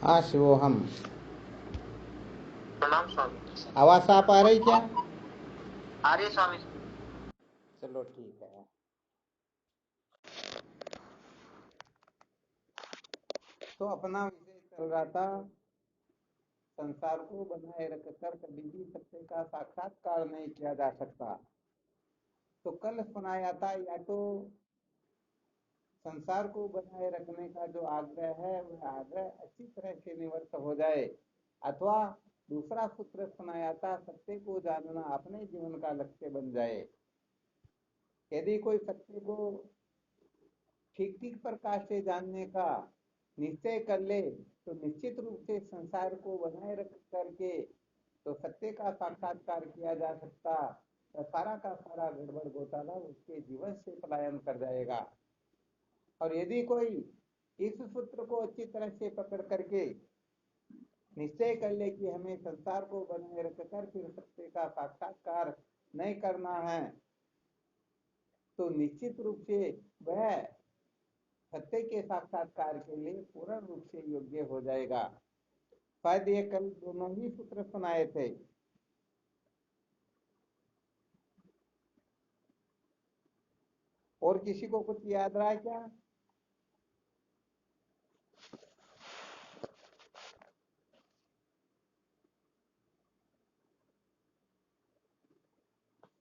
हाँ शिवोहम। प्रणाम स्वामी। आवाज साफ आ रही क्या? आ रही है स्वामी। चलो ठीक है। तो अपना विषय चल रहा था, संसार को बनाए रखकर कभी भी सत्य का साक्षात्कार नहीं किया जा सकता। तो कल सुनाया था, या तो संसार को बनाए रखने का जो आग्रह है वह आग्रह अच्छी तरह से निवृत्त हो जाए, अथवा दूसरा सूत्र सुनाया था, सत्य को जानना अपने जीवन का लक्ष्य बन जाए। यदि कोई सत्य को ठीक ठीक प्रकार से जानने का निश्चय कर ले तो निश्चित रूप से संसार को बनाए रख करके तो सत्य का साक्षात्कार किया जा सकता। तो सारा का सारा गड़बड़ घोटाला उसके जीवन से पलायन कर जाएगा। और यदि कोई इस सूत्र को अच्छी तरह से पकड़ करके निश्चय कर ले कि हमें संसार को बनाए रखकर फिर सत्य का साक्षात्कार नहीं करना है, तो निश्चित रूप से वह सत्य के साक्षात्कार के लिए पूर्ण रूप से योग्य हो जाएगा। शायद ये कल दोनों ही सूत्र सुनाए थे। और किसी को कुछ याद रहा है क्या?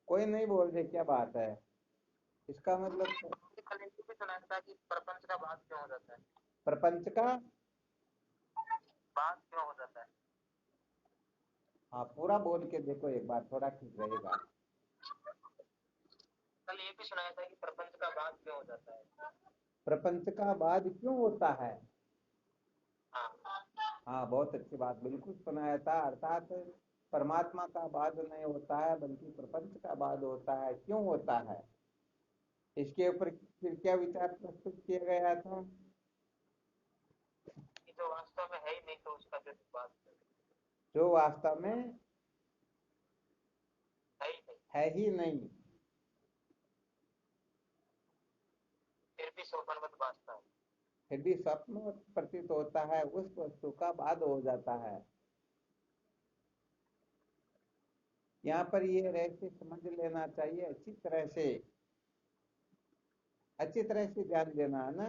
कोई नहीं बोल रहे, क्या बात है? इसका मतलब कल इनको भी सुना था कि प्रपंच का बात क्यों हो जाता है। प्रपंच का बात क्यों हो जाता है। हाँ, पूरा बोल के देखो एक बार, थोड़ा ठीक रहेगा। कल ये भी सुनाया था कि प्रपंच का बात क्यों हो जाता है। प्रपंच का बाद क्यों होता है? हाँ, हाँ, बहुत अच्छी बात, बिल्कुल सुनाया था। अर्थात परमात्मा का बाद नहीं होता है, बल्कि प्रपंच का बाद होता है। क्यों होता है, इसके ऊपर फिर क्या विचार प्रस्तुत किया गया था? कि जो वास्तव में है ही नहीं तो उसका जो बात जो वास्तव में है ही नहीं, है ही नहीं, फिर भी स्वप्नवत वास्तव, फिर भी स्वप्न प्रतीत होता है, उस वस्तु का बाद हो जाता है। यहाँ पर ये रहस्य समझ लेना चाहिए, अच्छी तरह से ध्यान देना है ना।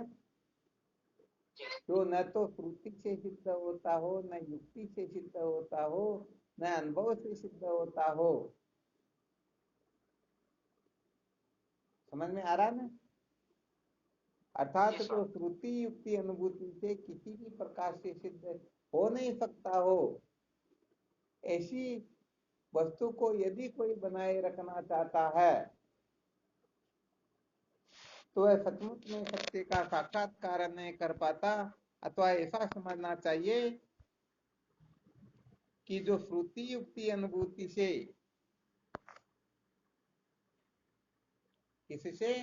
जो न तो श्रुति से सिद्ध होता हो, न युक्ति से सिद्ध होता हो, न अनुभव से सिद्ध होता हो। समझ में आ रहा है ना? अर्थात जो श्रुति युक्ति अनुभूति से किसी भी प्रकार से सिद्ध हो नहीं सकता हो, ऐसी वस्तु को यदि कोई बनाए रखना चाहता है तो वह सचमुच में सत्य का साक्षात्कार नहीं कर पाता। अथवा ऐसा समझना चाहिए कि जो श्रुति युक्ति अनुभूति से, किससे?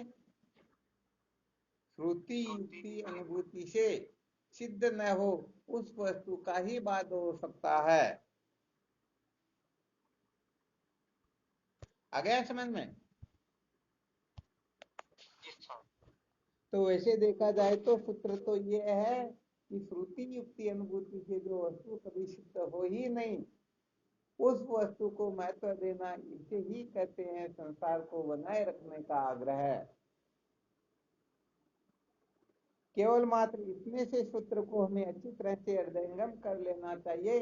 श्रुति युक्ति अनुभूति से सिद्ध न हो उस वस्तु का ही बाद हो सकता है। आ गया समझ में? तो वैसे देखा जाए तो सूत्र तो ये है कि श्रुति युक्ति अनुभूति से जो वस्तु कभी सिद्ध हो ही नहीं, उस वस्तु को महत्व देना, इसे ही कहते हैं संसार को बनाए रखने का आग्रह। केवल मात्र इतने से सूत्र को हमें अच्छी तरह से हृदयंगम कर लेना चाहिए,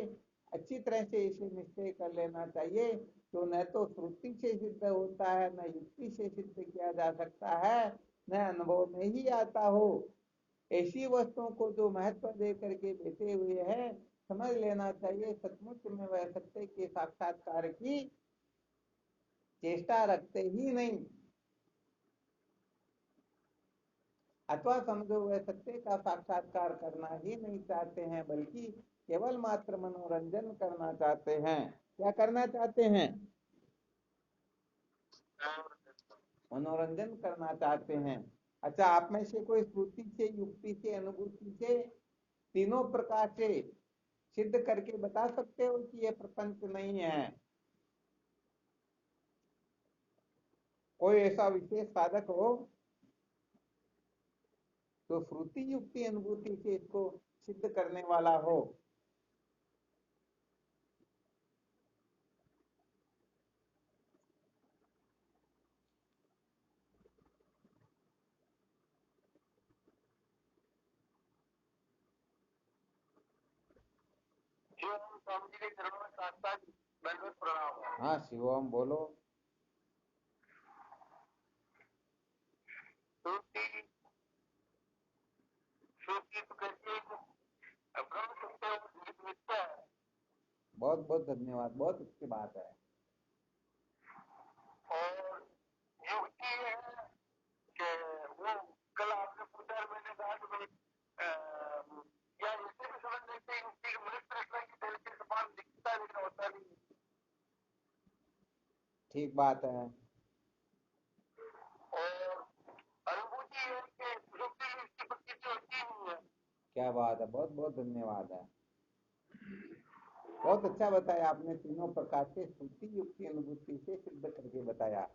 अच्छी तरह से इसे निश्चय कर लेना चाहिए। तो न तो श्रुति से सिद्ध होता है, न युक्ति से सिद्ध किया जा सकता है, न अनुभव में ही आता हो, ऐसी वस्तुओं को जो महत्व दे करके बैठे हुए हैं, समझ लेना चाहिए सचमुच में वह सत्य के साक्षात्कार की चेष्टा रखते ही नहीं, अथवा समझो वह सत्य का साक्षात्कार करना ही नहीं चाहते हैं, बल्कि केवल मात्र मनोरंजन करना चाहते हैं। क्या करना चाहते हैं? मनोरंजन करना चाहते हैं। अच्छा, आप में से कोई श्रुति से युक्ति से अनुभूति से तीनों प्रकार से सिद्ध करके बता सकते हो कि यह प्रपंच नहीं है? कोई ऐसा विशेष साधक हो? तो श्रुति युक्ति अनुभूति से इसको सिद्ध करने वाला हो। स्वामी जी के चरणों में साष्टांग दंडवत प्रणाम है। हाँ शिवम बोलो। श्रुति श्रुति तो कहती है ब्रह्म सत्य और जीवित मिथ्या है। बहुत बहुत धन्यवाद, बहुत अच्छी बात है। और युक्ति है कि वो कल आपने पूछा, मैंने कहा कि भाई या ऐसे भी समझ लेते हैं युक्ति के मनुष्य रचना की दिल के समान दिखता है लेकिन होता नहीं। ठीक बात है। और अनुभूति है कि युक्ति में इसकी प्रतीति होती नहीं है। क्या बात है, बहुत बहुत धन्यवाद है। बहुत अच्छा बताया आपने, तीनों प्रकार से श्रुति युक्ति अनुभूति से सिद्ध करके बताया।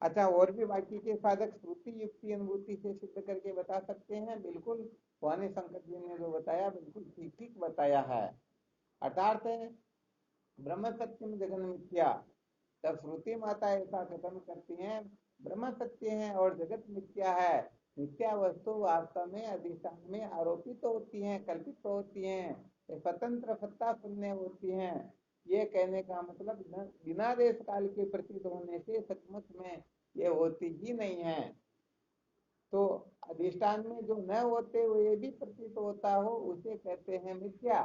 अच्छा, और भी बाकी के साधक श्रुति युक्ति अनुभूति से सिद्ध करके बता सकते हैं? बिल्कुल, वाणी शंकर जी ने जो बताया बिल्कुल ठीक ठीक बताया है। अर्थात ब्रह्म सत्यम जगन मिथ्या, तब श्रुति माता ऐसा कथन करती हैं ब्रह्म सत्य है और जगत मिथ्या है। मिथ्या वस्तु वास्तव में अधिष्ठान में आरोपित तो होती हैं, कल्पित तो होती हैं, स्वतंत्र सत्ता शून्य होती हैं। ये कहने का मतलब बिना देश काल के प्रतीत होने से सचमुच में ये होती ही नहीं है। तो अधिष्ठान में जो न होते हुए भी प्रतीत होता हो उसे कहते हैं मिथ्या।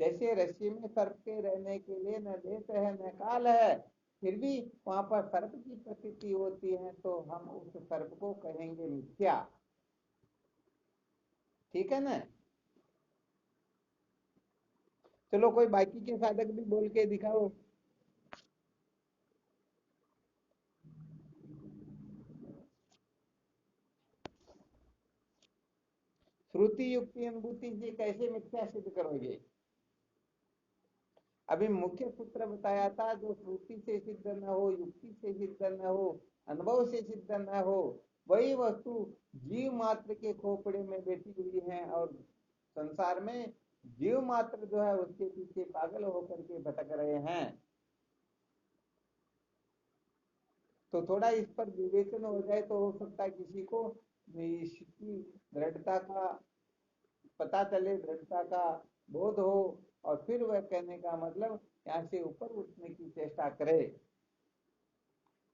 जैसे रस्सी में सर्प के रहने के लिए न देश है न काल है, फिर भी वहां पर सर्प की प्रतीति होती है, तो हम उस सर्प को कहेंगे मिथ्या। ठीक है ना? चलो कोई बाकी के साधक भी बोल के दिखाओ। श्रुति युक्ति अनुभूति से कैसे मिथ्या सिद्ध करोगे? अभी मुख्य सूत्र बताया था, जो श्रुति से सिद्ध न हो, युक्ति से सिद्ध न हो, अनुभव से सिद्ध न हो, वही वस्तु जीव मात्र के खोपड़े में बैठी हुई है और संसार में जीव मात्र जो है उसके पीछे पागल होकर के भटक रहे हैं। तो थोड़ा इस पर विवेचन हो जाए तो हो सकता है किसी को इसकी दृढ़ता का पता चले, दृढ़ता का बोध हो, और फिर वह कहने का मतलब यहाँ से ऊपर उठने की चेष्टा करे।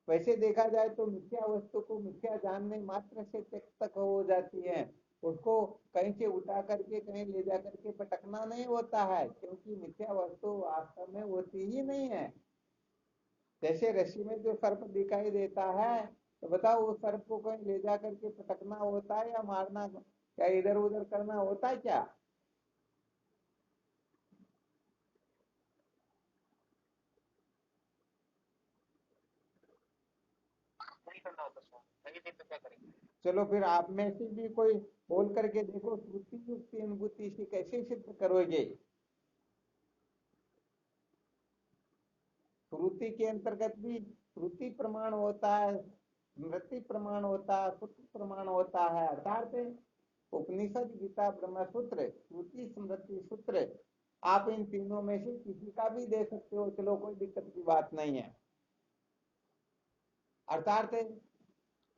वैसे देखा जाए तो मिथ्या वस्तु को मिथ्या जानने मात्र से त्यक्त हो जाती है। उसको कहीं से उठा करके कहीं ले जा करके पटकना नहीं होता है, क्योंकि मिथ्या वस्तु वास्तव में होती ही नहीं है। जैसे रस्सी में जो सर्प दिखाई देता है, तो बताओ उस सर्प को कहीं ले जा करके पटकना होता है या मारना, क्या इधर उधर करना होता है क्या? नहीं करना होता स्वामी, नहीं तो क्या करेंगे। चलो फिर आप में से भी कोई बोल करके देखो, श्रुति युक्ति अनुभूति से कैसे सिद्ध करोगे? श्रुति के अंतर्गत भी श्रुति प्रमाण होता है, स्मृति प्रमाण होता है, सूत्र प्रमाण होता है। अर्थात उपनिषद, गीता, ब्रह्म सूत्र, श्रुति, स्मृति, सूत्र, आप इन तीनों में से किसी का भी दे सकते हो, चलो कोई दिक्कत की बात नहीं है। अर्थात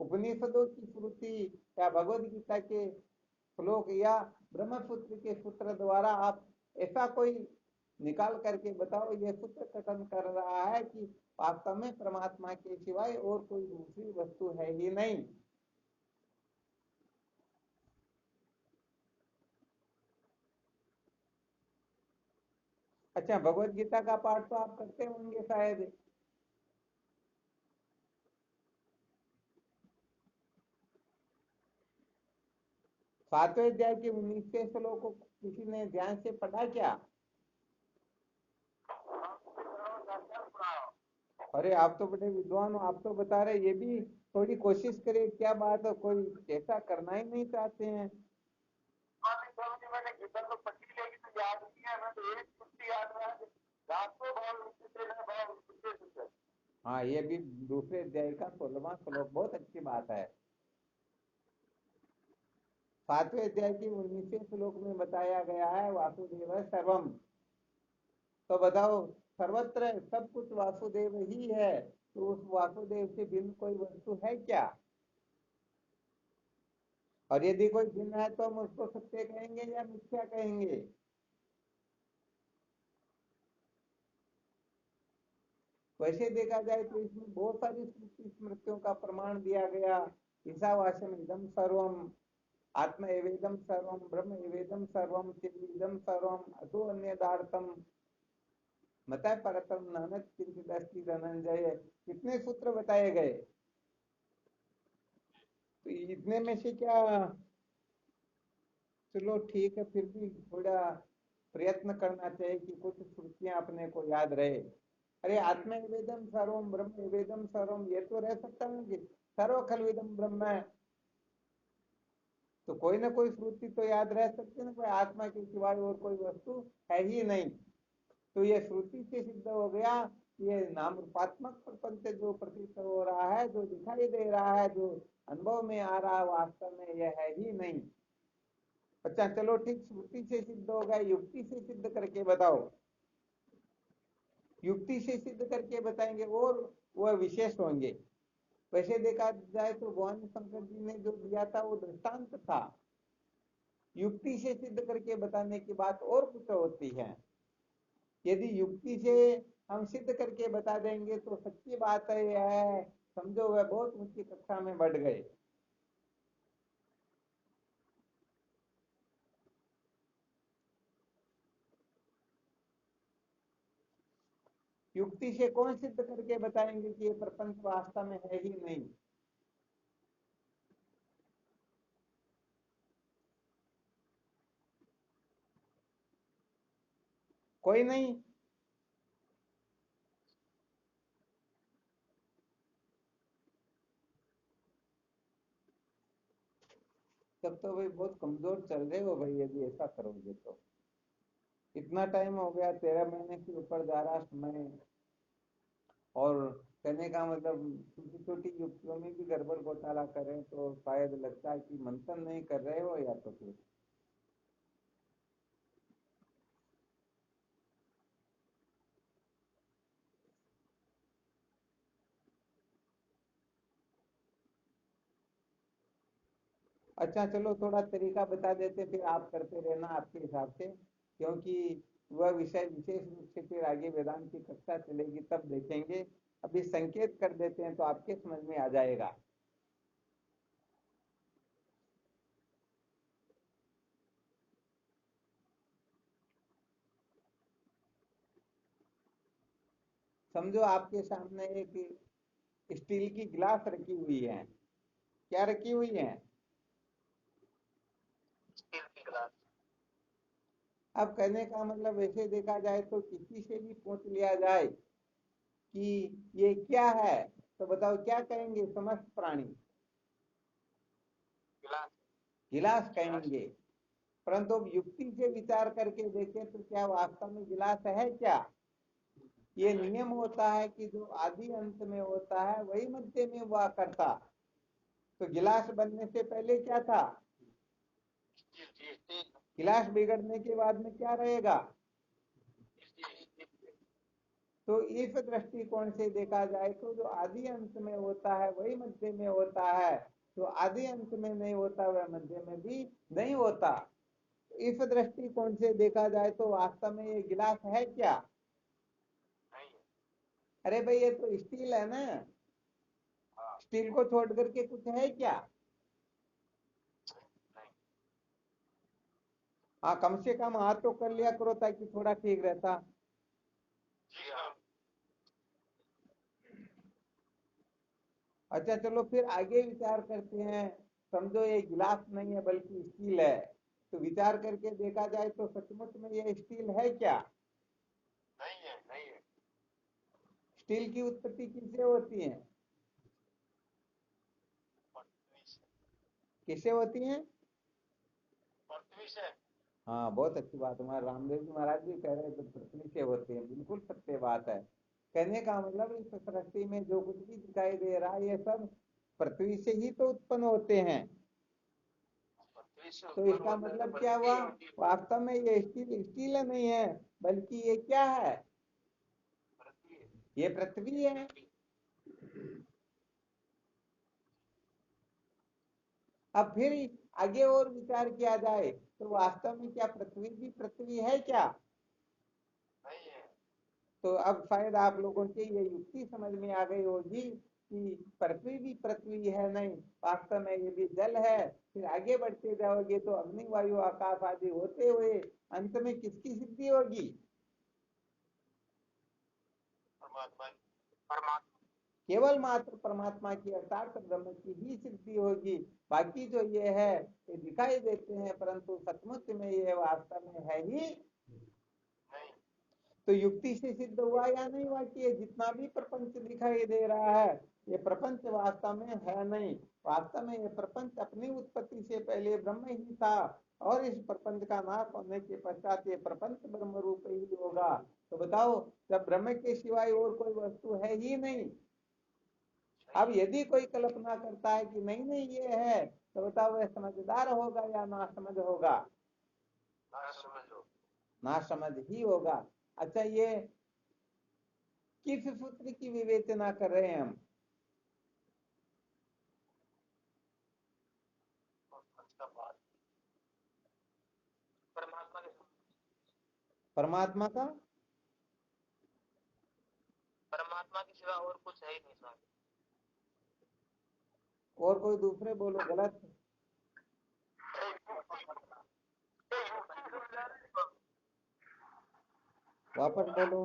उपनिषदों की श्रुति या भगवद गीता के श्लोक या ब्रह्म सूत्र के सूत्र द्वारा आप ऐसा कोई निकाल करके बताओ, यह सूत्र कथन कर रहा है कि वास्तव में परमात्मा के सिवाय और कोई दूसरी वस्तु है ही नहीं। अच्छा, भगवद गीता का पाठ तो आप करते होंगे शायद। सातवें अध्याय के 19वें श्लोक को किसी ने ध्यान से पढ़ा क्या? अरे आप तो बड़े विद्वान हो, आप तो बता रहे, ये भी थोड़ी कोशिश करें। क्या बात है, कोई ऐसा करना ही नहीं चाहते हैं? मैंने गीता तो पढ़ी लेकिन तो याद नहीं है, मैं तो एक कुछ याद रहा है, रातों भाव। हाँ, ये भी दूसरे अध्याय का 16वां श्लोक, बहुत अच्छी बात है। सातवें अध्याय की 19वें श्लोक में बताया गया है वासुदेव सर्वम। तो बताओ, सर्वत्र सब कुछ वासुदेव ही है, तो उस वासुदेव से भिन्न कोई वस्तु है क्या? और यदि कोई भिन्न है तो हम उसको सत्य कहेंगे या मिथ्या कहेंगे? वैसे देखा जाए तो इसमें बहुत सारी श्रुति स्मृतियों का प्रमाण दिया गया। ईशावास्यम इदम सर्वम, आत्मा एवेदम सर्वम, ब्रह्म एवेदम सर्वम, चिदम सर्वम, अतो अन्यदार्थम, मता परतम नानक किंचित अस्ति धनंजय। कितने सूत्र बताए गए? तो इतने में से क्या, चलो ठीक है, फिर भी थोड़ा प्रयत्न करना चाहिए कि कुछ श्रुतियां अपने को याद रहे। अरे आत्मा निवेदम सर्वम, ब्रह्म निवेदम सर्वम, ये तो रह सकता है कि सर्व खलविदम ब्रह्म है, तो कोई ना कोई श्रुति तो याद रह सकती है ना, कोई आत्मा के सिवाय और कोई वस्तु है ही नहीं। तो ये श्रुति से सिद्ध हो गया, ये नाम रूपात्मक प्रपंच जो प्रतीत हो रहा है, जो दिखाई दे रहा है, जो अनुभव में आ रहा है, वास्तव में यह है ही नहीं। अच्छा चलो ठीक, श्रुति से सिद्ध हो गया, युक्ति से सिद्ध करके बताओ। युक्ति से सिद्ध करके बताएंगे और वह विशेष होंगे। वैसे देखा जाए तो भगवान शंकर जी ने जो दिया था वो दृष्टांत था, युक्ति से सिद्ध करके बताने की बात और कुछ होती है। यदि युक्ति से हम सिद्ध करके बता देंगे तो सच्ची बात है, यह समझो वह बहुत ऊंची कक्षा में बढ़ गए। युक्ति से कौन सिद्ध करके बताएंगे कि ये प्रपंच वास्तव में है ही नहीं? कोई नहीं। तब तो भाई बहुत कमजोर चल रहे हो भाई, यदि ऐसा करोगे तो। इतना टाइम हो गया, 13 महीने से ऊपर जा रहा समय, और कहने का मतलब छोटी छोटी युक्तियों में भी गड़बड़ घोटाला करें तो शायद लगता है कि मंथन नहीं कर रहे हो या तो फिर। अच्छा चलो थोड़ा तरीका बता देते, फिर आप करते रहना आपके हिसाब से, क्योंकि वह विषय विशेष रूप से फिर आगे वेदांत की कक्षा चलेगी तब देखेंगे। अभी संकेत कर देते हैं तो आपके समझ में आ जाएगा। समझो आपके सामने एक स्टील की गिलास रखी हुई है। क्या रखी हुई है? स्टील की गिलास। अब कहने का मतलब वैसे देखा जाए तो किसी से भी पूछ लिया जाए कि ये क्या है, तो बताओ क्या कहेंगे समस्त प्राणी? गिलास। गिलास कहेंगे। परंतु अब युक्ति से विचार करके देखें तो क्या वास्तव में गिलास है क्या? ये नियम होता है कि जो आदि अंत में होता है वही मध्य में हुआ करता। तो गिलास बनने से पहले क्या था? गिलास बिगड़ने के बाद में क्या रहेगा? तो इस दृष्टिकोण से देखा जाए तो जो आदि अंत में होता है वही मध्य में होता है, तो आदि अंत में नहीं होता वह मध्य में भी नहीं होता। इस दृष्टिकोण से देखा जाए तो वास्तव में ये गिलास है क्या? अरे भाई ये तो स्टील है ना, स्टील को छोड़ करके कुछ है क्या? हाँ कम से कम हाथ तो कर लिया करो ताकि थोड़ा ठीक रहता। अच्छा चलो फिर आगे विचार करते हैं। समझो ये गिलास नहीं है बल्कि स्टील है, तो विचार करके देखा जाए तो सचमुच में ये स्टील है क्या? नहीं है, नहीं है। स्टील की उत्पत्ति किससे होती है? किससे होती है? पृथ्वी से। हाँ बहुत अच्छी बात, हमारे रामदेव जी महाराज भी कह रहे थे पृथ्वी से होते हैं, बिल्कुल सत्य बात है। कहने का मतलब इस सृष्टि में जो कुछ भी दिखाई दे रहा है ये सब पृथ्वी से ही तो उत्पन्न होते हैं। तो इसका मतलब क्या हुआ, वास्तव में ये स्टील स्टील नहीं है, बल्कि ये क्या है, ये पृथ्वी है। अब फिर आगे और विचार किया जाए तो वास्तव में क्या पृथ्वी भी पृथ्वी है क्या? तो अब शायद आप लोगों के ये युक्ति समझ में आ गई होगी कि पृथ्वी भी पृथ्वी है नहीं, वास्तव में ये भी जल है। फिर आगे बढ़ते जाओगे तो अग्नि वायु आकाश आदि होते हुए अंत में किसकी सिद्धि होगी? केवल मात्र परमात्मा की अर्थात ब्रह्म की ही सिद्धि होगी। बाकी जो ये है ये दिखाई देते हैं, परंतु सचमुच में ये वास्तव में है ही। तो युक्ति से सिद्ध हुआ या नहीं हुआ कि ये जितना भी प्रपंच दिखाई दे रहा है ये प्रपंच वास्तव में है नहीं। वास्तव में ये प्रपंच अपनी उत्पत्ति से पहले ब्रह्म ही था, और इस प्रपंच का नाश होने के पश्चात ये प्रपंच ब्रह्म रूप ही होगा। तो बताओ, जब ब्रह्म के सिवाय और कोई वस्तु है ही नहीं, अब यदि कोई कल्पना करता है कि नहीं नहीं ये है, तो बताओ वह समझदार होगा या ना समझ होगा? ना समझ ही होगा। अच्छा, ये किस सूत्र की विवेचना कर रहे हैं हम? परमात्मा का, परमात्मा के सिवा और कुछ है ही नहीं स्वामी। और कोई दूसरे बोलो गलत, वापस बोलो,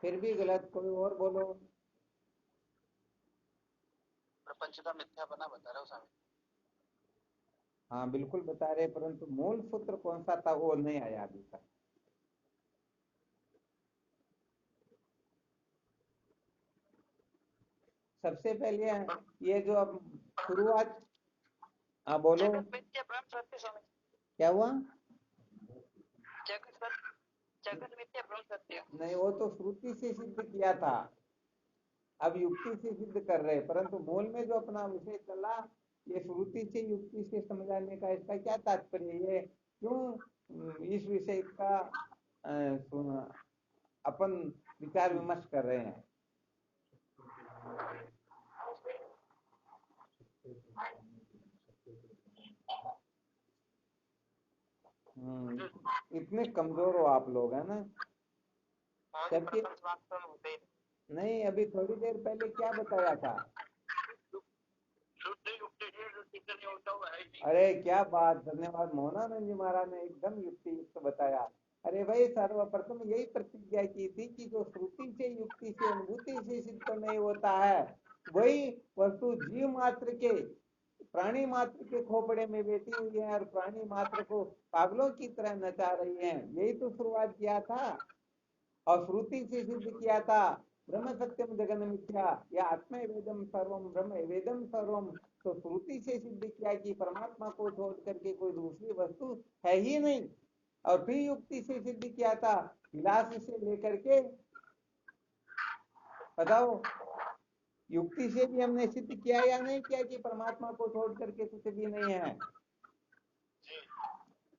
फिर भी गलत, कोई और बोलो। प्रपंच का मिथ्या बना बता रहा हूँ स्वामी। हाँ बिल्कुल बता रहे, परंतु मूल सूत्र कौन सा था वो नहीं आया अभी तक। सबसे पहले ये जो अब शुरुआत, हाँ बोलो, क्या हुआ? जगत मिथ्या ब्रह्म सत्य। नहीं, वो तो श्रुति से सिद्ध किया था, अब युक्ति से सिद्ध कर रहे, परंतु मूल में जो अपना विषय चला ये श्रुति से युक्ति से समझाने का इसका क्या तात्पर्य, ये क्यों इस विषय का अपन विचार विमर्श कर रहे हैं? इतने कमजोर हो आप लोग, है ना? जबकि नहीं, अभी थोड़ी देर पहले क्या बताया था? अरे क्या बात, धन्यवाद मोहनानंद जी महाराज ने एकदम युक्ति युक्त बताया। अरे भाई, सर्वप्रथम यही प्रतिज्ञा की थी कि जो श्रुति से युक्ति से अनुभूति से सिद्ध नहीं होता है वही वस्तु जीव मात्र के, प्राणी मात्र के खोपड़े में बैठी हुई है और प्राणी मात्र को पागलों की तरह नचा रही है, यही तो शुरुआत किया था। और श्रुति से सिद्ध किया था ब्रह्म सत्यम जगन मिथ्या, या आत्मा वेदम सर्वम ब्रह्म वेदम सर्वम। तो श्रुति से सिद्ध किया कि परमात्मा को छोड़ करके कोई दूसरी वस्तु है ही नहीं। और फिर युक्ति से सिद्ध किया था विलास से लेकर के, बताओ युक्ति से भी हमने सिद्ध किया या नहीं किया कि परमात्मा को छोड़ करके कुछ भी नहीं है।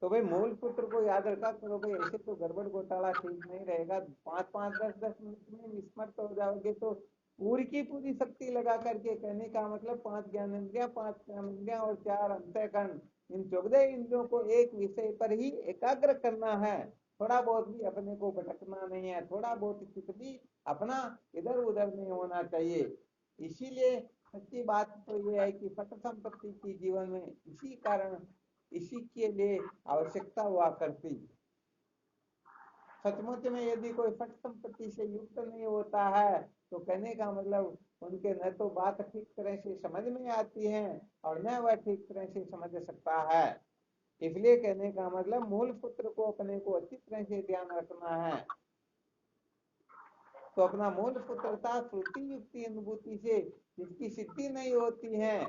तो भाई मूल सूत्र को याद रखा करो भाई, ऐसे तो गड़बड़ घोटाला ठीक नहीं रहेगा। 5-5 10-10 मिनट में विस्मृत हो जाओगे तो पूरी की पूरी शक्ति लगा करके, कहने का मतलब 5 ज्ञानेंद्रियां, 5 कर्मेंद्रियां और 4 अंतःकरण, इन 14 इंद्रियों को एक विषय पर ही एकाग्र करना है। थोड़ा बहुत भी अपने को भटकना नहीं है, थोड़ा बहुत चित्त भी अपना इधर उधर नहीं होना चाहिए। इसीलिए सच्ची बात तो ये है कि पट संपत्ति की जीवन में इसी कारण, इसी के लिए आवश्यकता हुआ करती। सचमुच में यदि कोई सट संपत्ति से युक्त नहीं होता है तो कहने का मतलब उनके न तो बात ठीक तरह से समझ में आती है और न वह ठीक तरह से समझ सकता है। इसलिए कहने का मतलब मूल सूत्र को अपने को अच्छी तरह से ध्यान रखना है। तो अपना मूल सूत्र था श्रुति युक्ति अनुभूति से जिसकी सिद्धि नहीं होती है,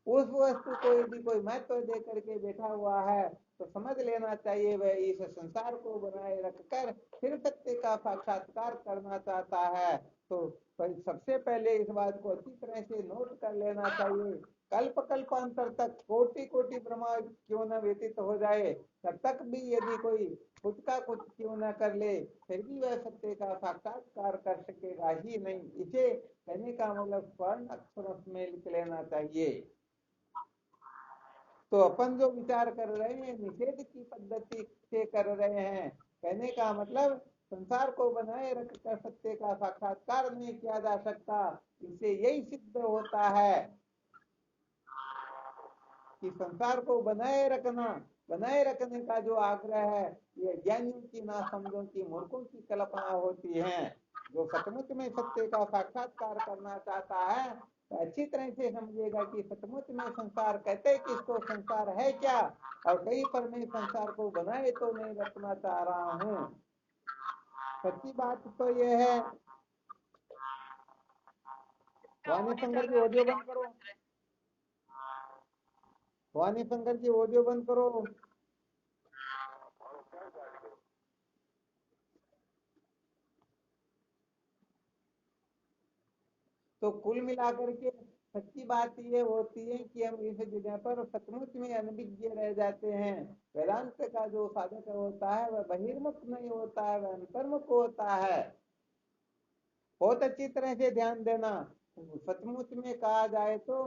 उस वस्तु को यदि कोई महत्व दे करके बैठा हुआ है तो समझ लेना चाहिए वह इस संसार को बनाए रखकर फिर सत्य का साक्षात्कार करना चाहता है। तो सबसे पहले इस बात को अच्छी तरह से नोट कर लेना चाहिए। कल्प कल्पांतर तक कोटि कोटि ब्रह्मांड क्यों न व्यतीत हो जाए, तब तक भी यदि कोई खुद का कुछ क्यों न कर ले फिर भी वह सत्य का साक्षात्कार कर सकेगा ही नहीं। इसे कहने का मतलब स्वर्ण अक्षरों में लिख लेना चाहिए। तो अपन जो विचार कर रहे हैं निषेध की पद्धति से कर रहे हैं। कहने का मतलब संसार को बनाए रखकर सत्य का साक्षात्कार नहीं किया जा सकता। इससे यही सिद्ध होता है कि संसार को बनाए रखने का जो आग्रह है ये ज्ञानियों की, ना समझों की, मूर्खों की कल्पना होती है। जो सचमुच में सत्य का साक्षात्कार करना चाहता है तो अच्छी तरह से समझेगा कि सचमुच में संसार कहते किसको, संसार है क्या, और कहीं पर मैं संसार को बनाए तो नहीं रखना चाह रहा हूँ। सच्ची बात तो ये है। वाणी शंकर जी ऑडियो बंद करो, वाणी शंकर जी ऑडियो बंद करो। तो कुल मिलाकर के सच्ची बात ये होती है कि हम इस जगह पर सचमुच में अनभिज्ञ रह जाते हैं। वेदांत का जो साधक होता है वह बहिर्मुख नहीं होता है, वह अंतर्मुख होता है। बहुत अच्छी तरह से ध्यान देना। सचमुच में कहा जाए तो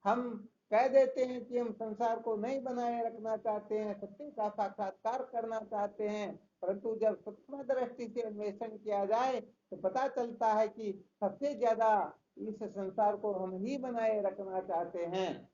हम कह देते हैं कि हम संसार को नहीं बनाए रखना चाहते हैं, सत्य का साक्षात्कार करना चाहते हैं, परंतु जब सूक्ष्म दृष्टि से अन्वेषण किया जाए तो पता चलता है कि सबसे ज्यादा इस संसार को हम ही बनाए रखना चाहते हैं।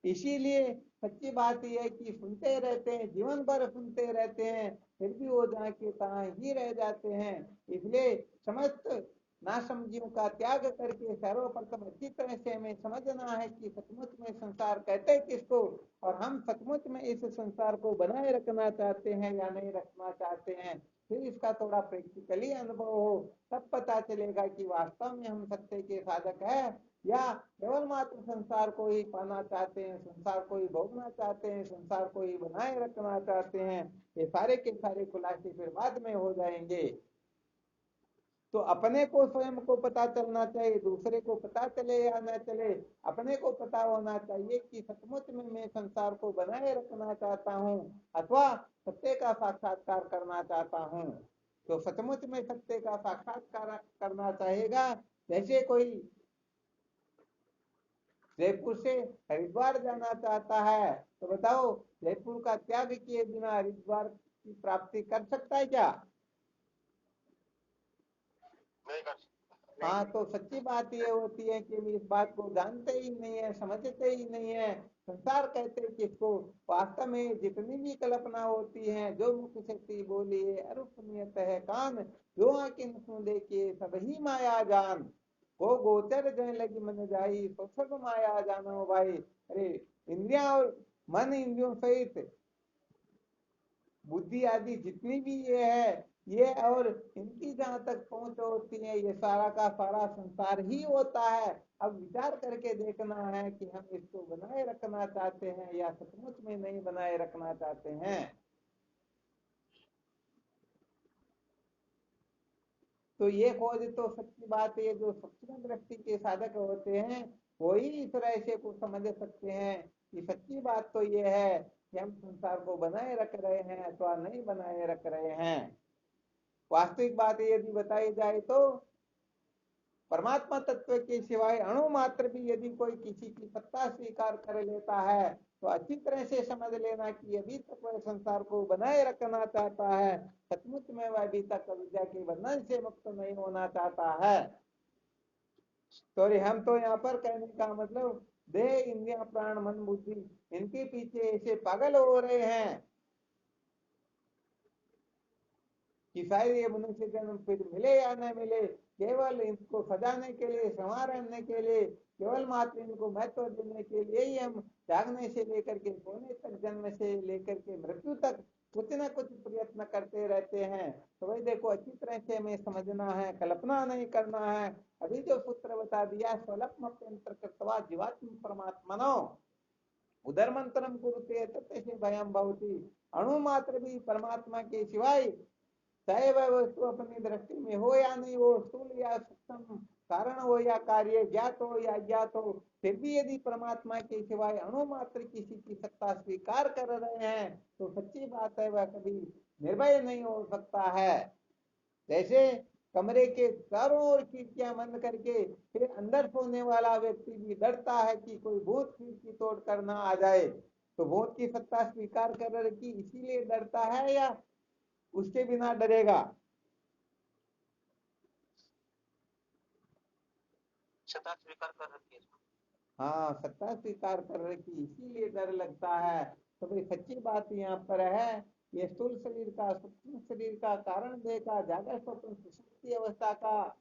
इसीलिए सच्ची बात यह है कि सुनते रहते हैं, जीवन भर सुनते रहते हैं, फिर भी वो जहाँ के तहाँ ही रह जाते हैं। इसलिए समस्त नासमझियों का त्याग करके सर्वप्रथम अच्छी तरह से हमें समझना है कि सचमुच में संसार कहते हैं किसको, और हम सचमुच में इस संसार को बनाए रखना चाहते हैं या नहीं रखना चाहते हैं। फिर इसका थोड़ा प्रैक्टिकली अनुभव हो तब पता चलेगा कि वास्तव में हम सत्य के साधक है या केवल मात्र संसार को ही पाना चाहते हैं, संसार को ही भोगना चाहते हैं, संसार को ही बनाए रखना चाहते हैं। ये सारे के सारे खुलासे फिर बाद में हो जाएंगे। तो अपने को स्वयं को पता चलना चाहिए, दूसरे को पता चले या न चले, अपने को पता होना चाहिए कि सचमुच में मैं संसार को बनाए रखना चाहता हूँ अथवा सत्य का साक्षात्कार करना चाहता हूँ। तो सचमुच में सत्य का साक्षात्कार करना चाहेगा। जैसे कोई जयपुर से हरिद्वार जाना चाहता है तो बताओ जयपुर का त्याग किए बिना हरिद्वार की प्राप्ति कर सकता है क्या? नहीं कर सकता। हाँ, तो सच्ची बात ये होती है कि इस बात को जानते ही नहीं है, समझते ही नहीं है। संसार कहते हैं किसको, वास्तव में जितनी भी कल्पना होती है, जो मुख शक्ति बोली है अरूपनियत है कान, जो आंखें सुन देखे सब ही माया जान, वो गोचर जय लगी मन जाई तो सब माया जानो भाई। अरे इंद्रिया और मन, इंद्रियों सहित बुद्धि आदि जितनी भी ये है, ये और इनकी जहां तक पहुंच होती है ये सारा का सारा संसार ही होता है। अब विचार करके देखना है कि हम इसको बनाए रखना चाहते हैं या सचमुच में नहीं बनाए रखना चाहते हैं। तो ये खोज तो सच्ची बात है, जो सूक्ष्म दृष्टि के साधक होते हैं वो ही इस तरह से को समझ सकते हैं कि सच्ची बात तो ये है कि हम संसार को बनाए रख रहे हैं अथवा नहीं बनाए रख रहे हैं। वास्तविक बात यदि बताई जाए तो परमात्मा तत्व के सिवाय अणु मात्र भी यदि कोई किसी की सत्ता स्वीकार कर लेता है तो अच्छी तरह से समझ लेना कि अभी तक वह संसार को बनाए रखना चाहता है, सचमुच में वह अभी तक अविद्या के बंधन से मुक्त नहीं होना चाहता है। तो हम तो यहाँ पर कहने का मतलब देह इंद्रिया प्राण मन बुद्धि इनके पीछे ऐसे पागल हो रहे हैं कि शायद ये मनुष्य जन्म फिर मिले या न मिले, केवल इनको सजाने के लिए, संवारने के लिए, केवल मात्र इनको महत्व देने के लिए ही हम जागने से लेकर के सोने तक, जन्म से लेकर के मृत्यु तक कुछ ना कुछ प्रयत्न करते रहते हैं। तो वही देखो, अच्छी तरह से हमें समझना है, कल्पना नहीं करना है। अभी जो सूत्र बता दिया, स्वल्पमप्यंतर कृत्वा जीवात्म परमात्मनो उदर मंत्रम कुरुते तत्ते से भयम भवती। अणु मात्र भी परमात्मा के सिवाय, चाहे वह वस्तु अपनी दृष्टि में हो या नहीं हो, स्थूल या सूक्ष्म, कारण हो या कार्य, ज्ञात हो या अज्ञात हो, फिर भी यदि परमात्मा के सिवाय अणु मात्र किसी की सत्ता स्वीकार कर रहे हैं, तो सच्ची बात है वह कभी निर्भय नहीं हो सकता है। जैसे कमरे के चारों ओर खिड़कियां बंद करके फिर अंदर सोने वाला व्यक्ति भी डरता है कि कोई भूत खिड़की तोड़ कर ना आ जाए, तो भूत की सत्ता स्वीकार कर रखी इसीलिए डरता है या उसके बिना डरेगा? सत्ता स्वीकार कर रखी है। हाँ, सत्ता स्वीकार कर रखी इसीलिए डर लगता है। तो भाई सच्ची बात यहाँ पर है, ये स्थूल शरीर का, सूक्ष्म शरीर का, कारण देह का, जागृत स्वप्न सुषुप्ति अवस्था का,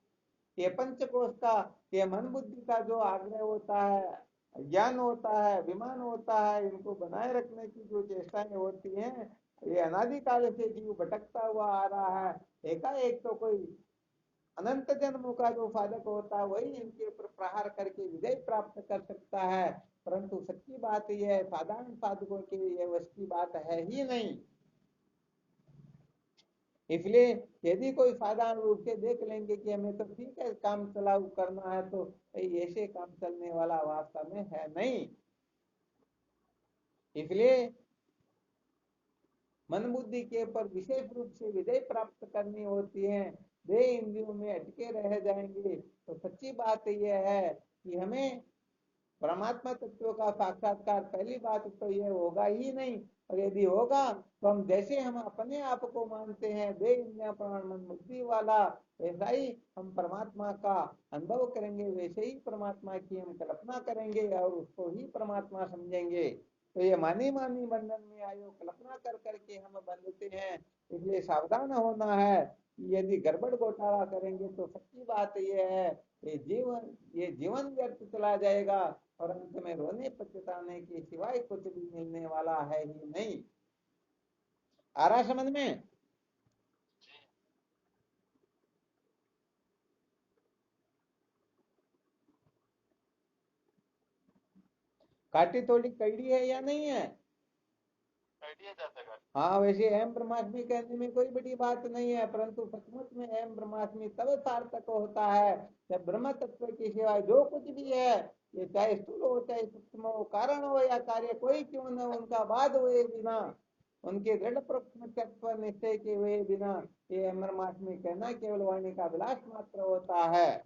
ये पंचकोश का, ये मन बुद्धि का जो आग्रह होता है, ज्ञान होता है, विमान होता है, इनको बनाए रखने की जो चेष्टाएं होती हैं, ये अनादिकाल से जीव भटकता हुआ आ रहा है। एकाएक तो कोई अनंत जन्मों का जो साधक होता है वही इनके ऊपर प्रहार करके विजय प्राप्त कर सकता है। परंतु सच्ची बात यह है, साधारण साधकों के लिए वश की बात है ही नहीं। इसलिए यदि कोई साधारण रूप से देख लेंगे कि हमें तो ठीक है काम चलाऊ करना है, तो ऐसे काम चलने वाला वास्तव में है नहीं। इसलिए मन बुद्धि के ऊपर विशेष रूप से विजय प्राप्त करनी होती है। देह इंद्रियों में अटके रह जाएंगे तो सच्ची बात यह है कि हमें परमात्मा तत्व का साक्षात्कार पहली बात तो यह होगा ही नहीं। और यदि होगा तो हम जैसे हम अपने आप को मानते हैं देह इंद्रिय प्राण मन बुद्धि वाला, वैसा ही हम परमात्मा का अनुभव करेंगे, वैसे ही परमात्मा की हम कल्पना करेंगे और उसको ही परमात्मा समझेंगे। तो ये मानी मानी बंधन में आयो कल्पना कर करके हम बंधते हैं। इसलिए सावधान होना है कि यदि गड़बड़ घोटाला करेंगे तो सच्ची बात यह है, ये जीवन व्यर्थ चला जाएगा और अंत में रोने पछताने के सिवाय कुछ भी मिलने वाला है ही नहीं। आ रहा समझ में? काटी थोड़ी कड़ी है या नहीं है? हाँ, वैसे अहम ब्रह्मास्मि कहने में कोई बड़ी बात नहीं है, परंतु सचमुच में अहम ब्रह्मास्मि तब सार्थक होता है जब ब्रह्म तत्व के सिवाय जो कुछ भी है, ये चाहे स्थूल हो चाहे सूक्ष्म हो, कारण हो या कार्य कोई क्यों न, उनका बाद हुए बिना, उनके दृढ़ प्रत्यक्ष निश्चय के हुए बिना ये अहम ब्रह्मास्मि कहना केवल वाणी का विलास मात्र होता है।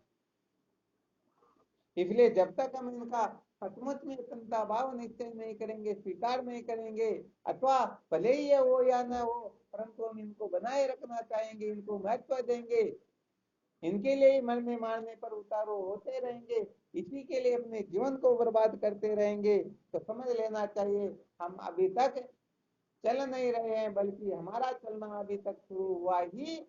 इसलिए जब तक हम इनका सचमुच में चिंता भाव निश्चय नहीं करेंगे, स्वीकार नहीं करेंगे, अथवा भले ही ये हो या ना हो, परंतु हम इनको बनाए रखना चाहेंगे, इनको महत्व देंगे, इनके लिए मन में मारने पर उतारो होते रहेंगे, इसी के लिए अपने जीवन को बर्बाद करते रहेंगे, तो समझ लेना चाहिए हम अभी तक चल नहीं रहे हैं, बल्कि हमारा चलना अभी तक शुरू हुआ ही,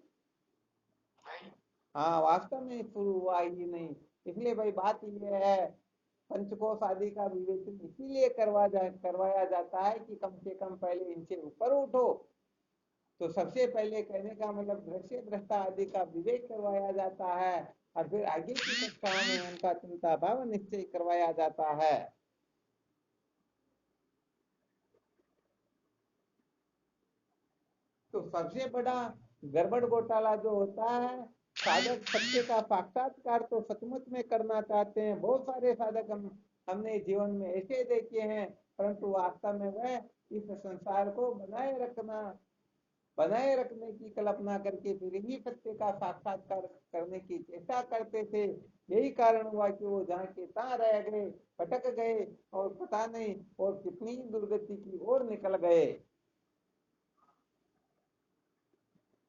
हाँ वास्तव में शुरू हुआ ही नहीं। इसलिए भाई बात यह है, पंचकोश आदि का विवेचन इसीलिए करवाया जाता है कि कम से कम पहले इनसे ऊपर उठो। तो सबसे पहले कहने का मतलब दृश्य दृष्टा आदि का विवेक करवाया जाता है और फिर आगे की कक्षाओं में उनका चिंता भाव निश्चय करवाया जाता है। तो सबसे बड़ा गड़बड़ घोटाला जो होता है, साधक सत्य का साक्षात्कार तो सचमुच में करना चाहते हैं, बहुत सारे साधक हमने जीवन में ऐसे देखे हैं, परंतु वास्तव में वह इस संसार को बनाए रखने की कल्पना करके फिर ही सत्य का साक्षात्कार करने की चेष्टा करते थे। यही कारण हुआ कि वो जहाँ के तहाँ रह गए, भटक गए और पता नहीं और कितनी दुर्गति की ओर निकल गए।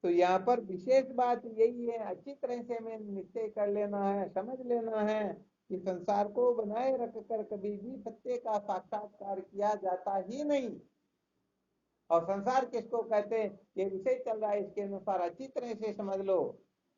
तो यहाँ पर विशेष बात यही है, अच्छी तरह से हमें निश्चय कर लेना है, समझ लेना है कि संसार को बनाए रखकर कभी भी सत्य का साक्षात्कार किया जाता ही नहीं। और संसार किसको कहते हैं, ये विषय चल रहा है, इसके अनुसार अच्छी तरह से समझ लो।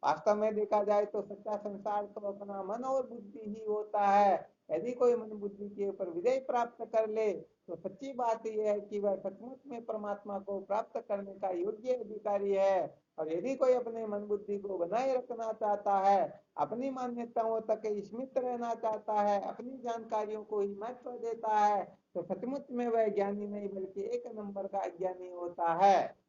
वास्तव में देखा जाए तो सच्चा संसार तो अपना मन और बुद्धि ही होता है। यदि कोई मन बुद्धि के ऊपर विजय प्राप्त कर ले तो सच्ची बात यह है कि वह सचमुच में परमात्मा को प्राप्त करने का योग्य अधिकारी है। और यदि कोई अपने मन बुद्धि को बनाए रखना चाहता है, अपनी मान्यताओं तक सीमित रहना चाहता है, अपनी जानकारियों को ही महत्व देता है, तो सचमुच में वह ज्ञानी नहीं बल्कि एक नंबर का अज्ञानी होता है।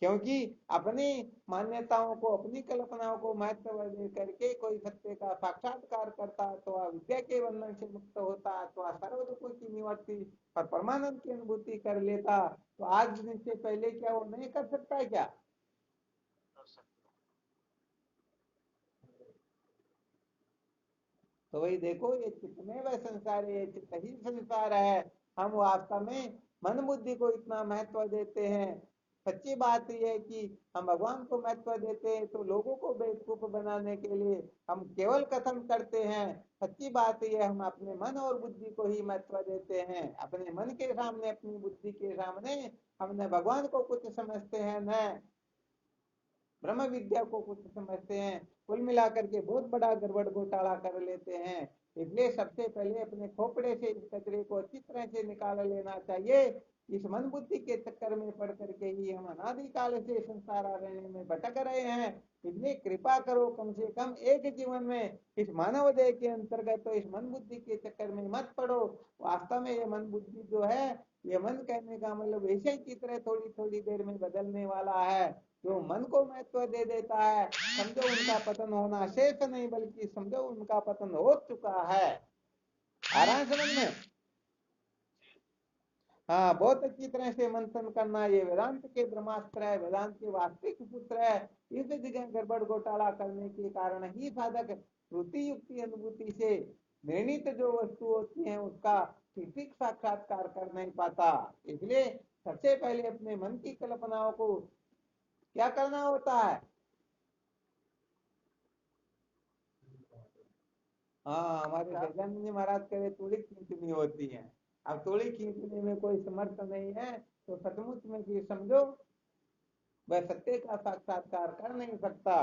क्योंकि अपनी मान्यताओं को, अपनी कल्पनाओं को महत्व दे करके कोई सत्य का साक्षात्कार करता अथवा विद्या के बंधन से मुक्त होता अथवा सर्व दुखों की निवृत्ति और परमानंद की अनुभूति कर लेता, तो आज दिन से पहले क्या वो नहीं कर सकता है क्या? तो वही देखो, ये चित्त में वह संसार है, ये चित्त ही संसार है। हम वास्तव में मन बुद्धि को इतना महत्व देते हैं। सच्ची बात यह है कि हम भगवान को महत्व देते हैं तो लोगों को बेवकूफ बनाने के लिए हम केवल कथन करते हैं। सच्ची बात यह, हम अपने मन और बुद्धि को ही महत्व देते हैं। अपने मन के सामने, अपनी बुद्धि के सामने हम न भगवान को कुछ समझते हैं, न ब्रह्म विद्या को कुछ समझते हैं। कुल मिलाकर के बहुत बड़ा गड़बड़ घोटाला कर लेते हैं। इसलिए सबसे पहले अपने खोपड़े से इस कचरे को अच्छी तरह से निकाल लेना चाहिए। इस मन बुद्धि के चक्कर में पड़ करके ही हम अनादिकाल से संसार अरण्य में भटक रहे हैं। इसलिए कृपा करो, कम से कम एक जीवन में इस मानव देह के अंतर्गत तो इस मन बुद्धि के चक्कर में मत पड़ो। वास्तव में ये मन बुद्धि जो है, ये मन कहने का मतलब ऐसे की तरह थोड़ी थोड़ी देर में बदलने वाला है। जो मन को महत्व दे देता है, समझो उनका पतन होना शेष नहीं बल्कि समझो उनका पतन हो चुका है। आ रहा है समझ में? हाँ, बहुत अच्छी तरह से मंथन करना। ये वेदांत के ब्रह्मास्त्र है, वेदांत के वास्तविक पुत्र है। इस जगह गड़बड़ घोटाला करने के कारण ही साधक श्रुति युक्ति अनुभूति से निर्णित जो वस्तु होती है उसका ठीक साक्षात्कार कर नहीं पाता। इसलिए सबसे पहले अपने मन की कल्पनाओं को क्या करना होता है? हाँ, हमारे गजानन जी महाराज कहे तूड़ी खींचनी होती है। अब तूड़ी खींचने में कोई समर्थ नहीं है तो सचमुच में कि समझो वह सत्य का साक्षात्कार कर नहीं सकता।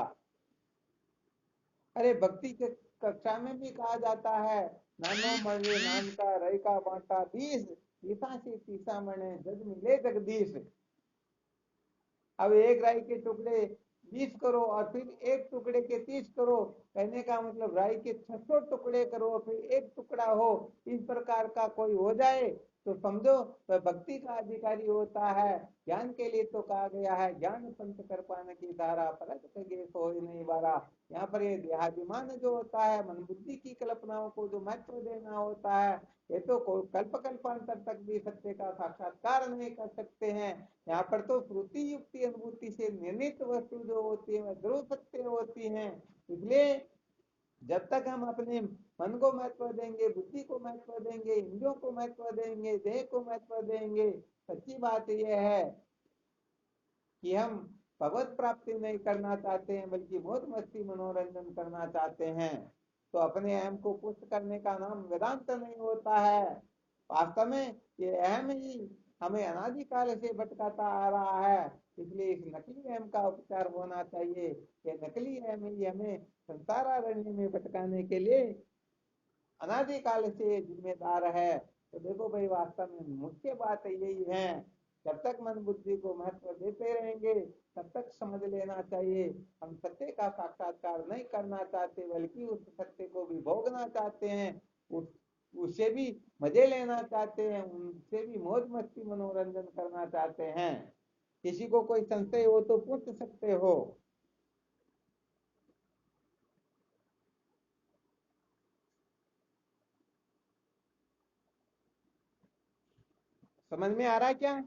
अरे भक्ति के कक्षा में भी कहा जाता है, नानो मरे नाम का रई का बांटा 20 तीसा से तीसा मणे जग मिले जगदीश। अब एक राई के टुकड़े 20 करो और फिर एक टुकड़े के 30 करो। कहने का मतलब राई के 600 टुकड़े करो फिर एक टुकड़ा हो। इस प्रकार का कोई हो जाए तो समझो वह भक्ति का अधिकारी होता है। ज्ञान के लिए तो कहा गया है, ज्ञान संत कर पान की धारा परत गे सोई नहीं बारा। यहाँ पर ये देहाभिमान जो होता है, मन बुद्धि की कल्पनाओं को जो महत्व देना होता है, ये तो कल्प कल्पांतर तक भी सत्य का साक्षात्कार नहीं कर सकते हैं। यहाँ पर तो श्रुति युक्ति अनुभूति से निर्णित वस्तु जो होती है वह ध्रुव सत्य होती है। इसलिए जब तक हम अपने मन को महत्व देंगे, बुद्धि को महत्व देंगे, इंद्रियों को महत्व देंगे, देह को महत्व देंगे, सच्ची बात यह है कि हम भगवत प्राप्ति नहीं करना चाहते हैं बल्कि बहुत मस्ती मनोरंजन करना चाहते हैं। तो अपने अहम को पुष्ट करने का नाम वेदांत नहीं होता है। वास्तव में ये अहम ही हमें अनादिकाल से भटकाता आ रहा है। इसलिए इस नकली अहम का उपचार होना चाहिए। ये नकली अहम ही हमें संसार अरण्य में भटकाने के लिए अनादिकाल से जिम्मेदार है। तो देखो भाई, वास्तव में मुख्य बात यही है, जब तक मन बुद्धि को महत्व देते रहेंगे तब तक समझ लेना चाहिए हम सत्य का साक्षात्कार नहीं करना चाहते बल्कि उस सत्य को भी भोगना चाहते हैं, उस उससे भी मजे लेना चाहते हैं, उनसे भी मौज मस्ती मनोरंजन करना चाहते हैं। किसी को कोई संशय हो तो पूछ सकते हो। समझ में आ रहा है क्या?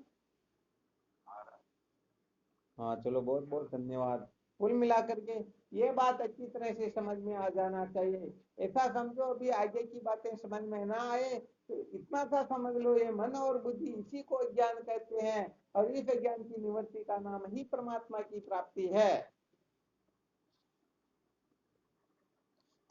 हाँ चलो, बहुत बहुत धन्यवाद। कुल मिलाकर के ये बात अच्छी तरह से समझ में आ जाना चाहिए। ऐसा समझो अभी आगे की बातें समझ में ना आए तो इतना सा समझ लो, ये मन और बुद्धि इसी को ज्ञान कहते हैं और इस ज्ञान की निवृत्ति का नाम ही परमात्मा की प्राप्ति है।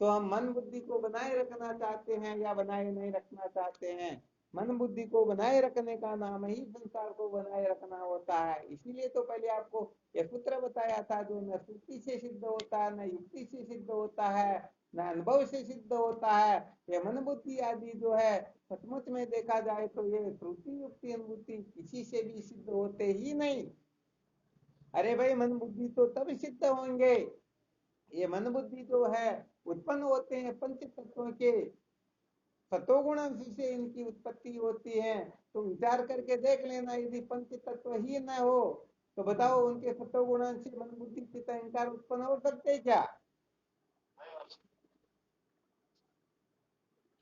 तो हम मन बुद्धि को बनाए रखना चाहते हैं या बनाए नहीं रखना चाहते हैं? मन बुद्धि को बनाए रखने का नाम ही संसार को बनाए रखना होता है। इसीलिए तो पहले आपको यह सूत्र बताया था, जो न श्रुति से सिद्ध होता है, न युक्ति से सिद्ध होता है, न अनुभव से सिद्ध होता है। ये मन बुद्धि आदि जो है, सचमुच में देखा जाए तो ये श्रुति युक्ति अनुभूति किसी से भी सिद्ध होते ही नहीं। अरे भाई, मन बुद्धि तो तब सिद्ध होंगे, ये मन बुद्धि जो है उत्पन्न होते हैं पंच तत्वों के सतोगुण से इनकी उत्पत्ति होती है। तो विचार करके देख लेना, यदि पंच तत्व ही न हो तो बताओ उनके सतोगुण से मन बुद्धि चित्त अहंकार उत्पन्न हो सकते क्या?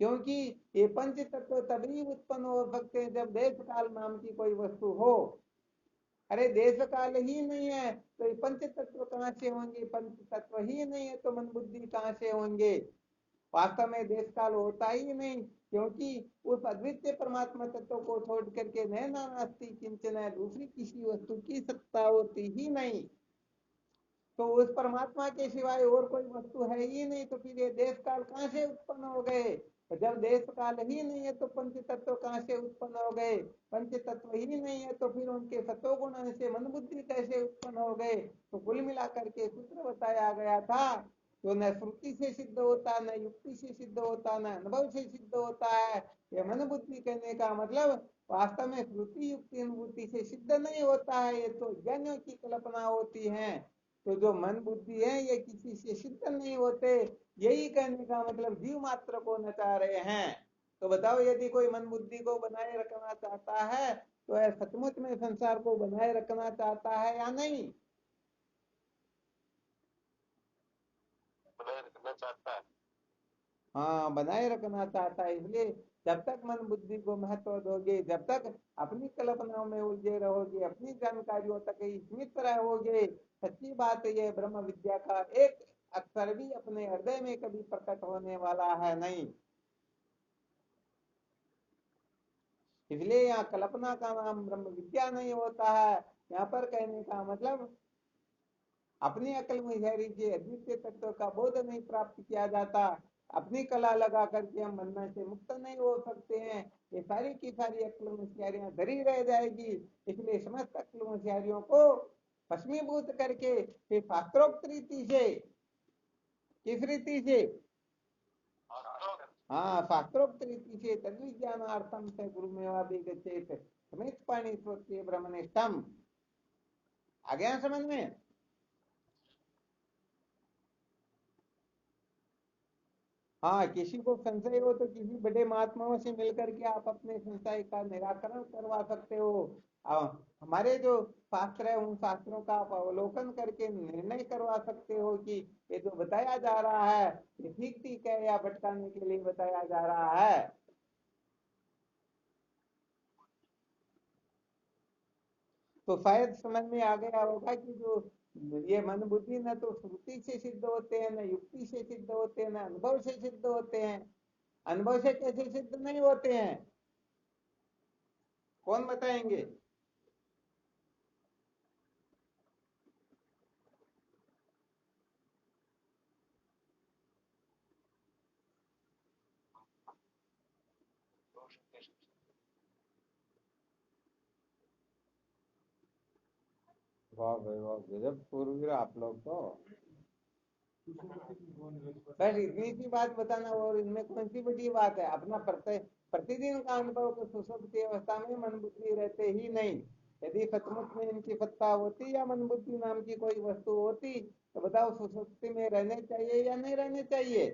क्योंकि ये पंच तत्व तभी उत्पन्न हो सकते हैं जब देश काल नाम की कोई वस्तु हो। अरे देश काल ही नहीं है तो ये पंच तत्व कहां से होंगे? पंच तत्व ही नहीं है तो मन बुद्धि कहां से होंगे? वास्तव में देश काल होता ही नहीं, क्योंकि उस अद्वितीय परमात्मा तत्व को छोड़ करके नैना नास्ति किंचन, दूसरी किसी वस्तु की सत्ता होती ही नहीं। तो उस परमात्मा के सिवाय और कोई वस्तु है ही नहीं, तो फिर ये देश काल कहां से उत्पन्न हो गए? जब देश काल ही नहीं है तो पंच तत्व कहां से उत्पन्न हो गए? पंच तत्व ही नहीं है तो फिर उनके सतोगुण से मन बुद्धि कैसे उत्पन्न हो गए? तो कुल मिलाकर के सूत्र बताया गया था, तो न श्रुति से सिद्ध होता, न युक्ति से सिद्ध होता, न अनुभव से सिद्ध होता है। ये मन बुद्धि कहने का मतलब वास्तव में श्रुति युक्ति अनुभूति से सिद्ध नहीं होता है, ये तो ज्ञानियों की कल्पना होती है। तो जो मन बुद्धि है ये किसी से सिद्ध नहीं होते, यही कहने का मतलब जीव मात्र को नचा रहे हैं। तो बताओ, यदि कोई मन बुद्धि को बनाए रखना चाहता है तो है सचमुच में संसार को बनाए रखना चाहता है या नहीं? बनाए रखना चाहता है। हाँ, बनाए रखना चाहता है। इसलिए जब तक मन बुद्धि को महत्व दोगे, जब तक अपनी कल्पनाओं में उलझे रहोगे, अपनी जानकारियों तक ही सीमित रहोगे, सच्ची बात यह ब्रह्म विद्या का एक अक्षर भी अपने हृदय में कभी प्रकट होने वाला है नहीं। इसलिए यहाँ कल्पना का नाम ब्रह्म विद्या नहीं होता है। यहाँ पर कहने का मतलब अपनी अकल मुझारी से अद्वितीय तत्व का बोध नहीं प्राप्त किया जाता, अपनी कला लगा करके हम बनने से मुक्त नहीं हो सकते हैं। ये सारी की सारी अक्ल होशियारियां धरी रह जाएगी। इसलिए समस्त अक्ल होशियारियों को भस्मीभूत करके फिर शास्त्रोक्त रीति से, किस रीति से? हाँ, शास्त्रोक्त रीति से तद्विज्ञानार्थम से गुरु मेवाभिगच्छेत समित पाणी स्वस्य ब्रह्मनिष्ठम। आ गया समझ में? हाँ, किसी को संशय हो तो किसी बड़े महात्माओं से मिलकर के आप अपने संशय का निराकरण करवा सकते हो। हमारे जो शास्त्र है उन शास्त्रों का आप अवलोकन करके निर्णय करवा सकते हो कि ये जो बताया जा रहा है ये ठीक ठीक है या भटकाने के लिए बताया जा रहा है। तो शायद समझ में आ गया होगा कि जो ये मन बुद्धि न तो श्रुति से सिद्ध होते हैं, न युक्ति से सिद्ध होते हैं, न अनुभव से सिद्ध होते हैं। अनुभव से कैसे सिद्ध नहीं होते हैं? कौन बताएंगे? वाह भाई वाह, गजब पूर्व आप लोग तो। बस इतनी सी बात बताना, और इनमें कौन सी बड़ी बात है? अपना प्रतिदिन का अनुभव को सुसुप्ति अवस्था में मन बुद्धि रहते ही नहीं। यदि सचमुच में इनकी सत्ता होती या मन बुद्धि नाम की कोई वस्तु होती तो बताओ सुसुप्ति में रहने चाहिए या नहीं रहने चाहिए?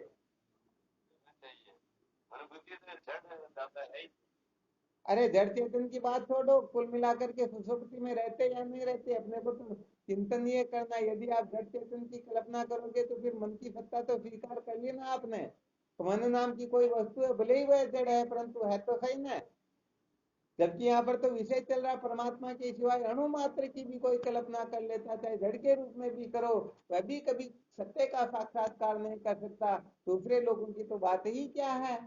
अरे जड़ चेतन की बात छोड़ो, कुल मिलाकर के सुसुप्ति में रहते या नहीं रहते अपने को तो चिंतन ये करना। यदि आप जड़ चेतन की कल्पना करोगे तो फिर मन की सत्ता तो स्वीकार कर ली ना आपने। तो मन नाम की कोई वस्तु है, भले ही वह जड़ है परंतु है तो सही ना। जबकि यहाँ पर तो विषय चल रहा परमात्मा के सिवाय अणु मात्र की भी कोई कल्पना कर लेता, चाहे जड़ के रूप में भी करो, वह भी कभी सत्य का साक्षात्कार नहीं कर सकता। दूसरे लोगों की तो बात ही क्या है?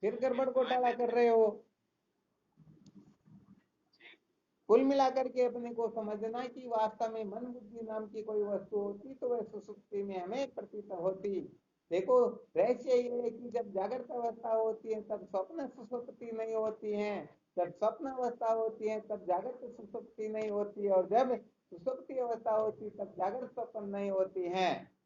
फिर गड़बड़ घोटाला कर रहे हो। कुल मिलाकर के अपने को समझना कि वास्तव में मन बुद्धि नाम की कोई वस्तु होती तो वह सुसुप्ति में हमें प्रतीत होती। देखो, रहस्य ये है कि जब जागृत अवस्था होती है तब स्वप्न सुसुप्ति नहीं होती है, जब स्वप्न अवस्था होती है तब जागृत सुसुप्ति नहीं होती है, और जब सुसुप्ति अवस्था होती है तब जागृत स्वप्न नहीं होती है।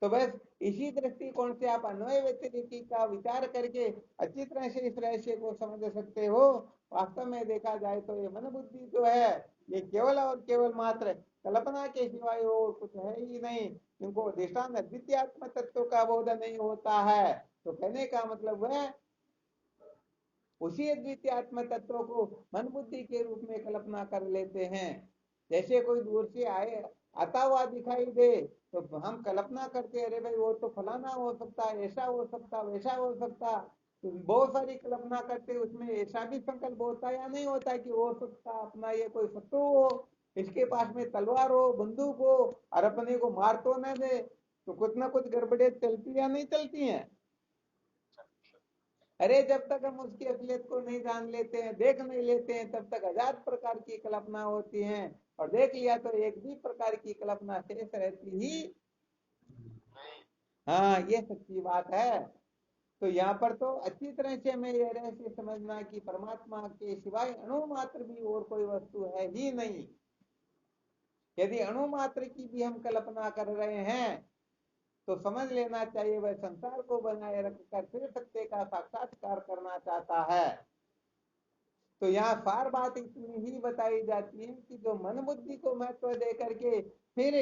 तो बस इसी दृष्टिकोण से आप अन्वय व्यतिरेकी का विचार करके अच्छी तरह से इस रहस्य को समझ सकते हो। वास्तव में देखा जाए तो ये मन बुद्धि जो है ये केवल और केवल मात्र कल्पना के सिवाय और कुछ है ही नहीं। इनको दृष्टांत अद्वितीयात्म तत्व का बोध नहीं होता है। तो कहने का मतलब है उसी अद्वितीय आत्म तत्व को मन बुद्धि के रूप में कल्पना कर लेते हैं। जैसे कोई दूर से आए आता हुआ दिखाई दे तो हम कल्पना करते अरे भाई वो तो फलाना हो सकता, ऐसा हो सकता, वैसा हो सकता। तो बहुत सारी कल्पना करते, उसमें ऐसा भी संकल्प होता या नहीं होता कि हो सकता अपना ये कोई शत्रु हो, इसके पास में तलवार हो, बंदूक हो, और अपने को मार तो न दे। तो कुछ ना कुछ गड़बड़े चलती या नहीं चलती हैं। अरे जब तक हम उसकी असलियत को नहीं जान लेते हैं, देख नहीं लेते हैं, तब तक हजार प्रकार की कल्पना होती हैं, और देख लिया तो एक भी प्रकार की कल्पना शेष रहती ही। हाँ, ये सच्ची बात है। तो यहाँ पर तो अच्छी तरह से हमें यह रहस्य समझना कि परमात्मा के सिवाय अणु मात्र भी और कोई वस्तु है ही नहीं। यदि अणु मात्र की भी हम कल्पना कर रहे हैं तो समझ लेना चाहिए वह संसार को बनाए रखकर फिर सत्य का साक्षात्कार करना चाहता है। तो यहाँ सार बात इतनी ही बताई जाती है कि जो मन बुद्धि को महत्व दे करके फिर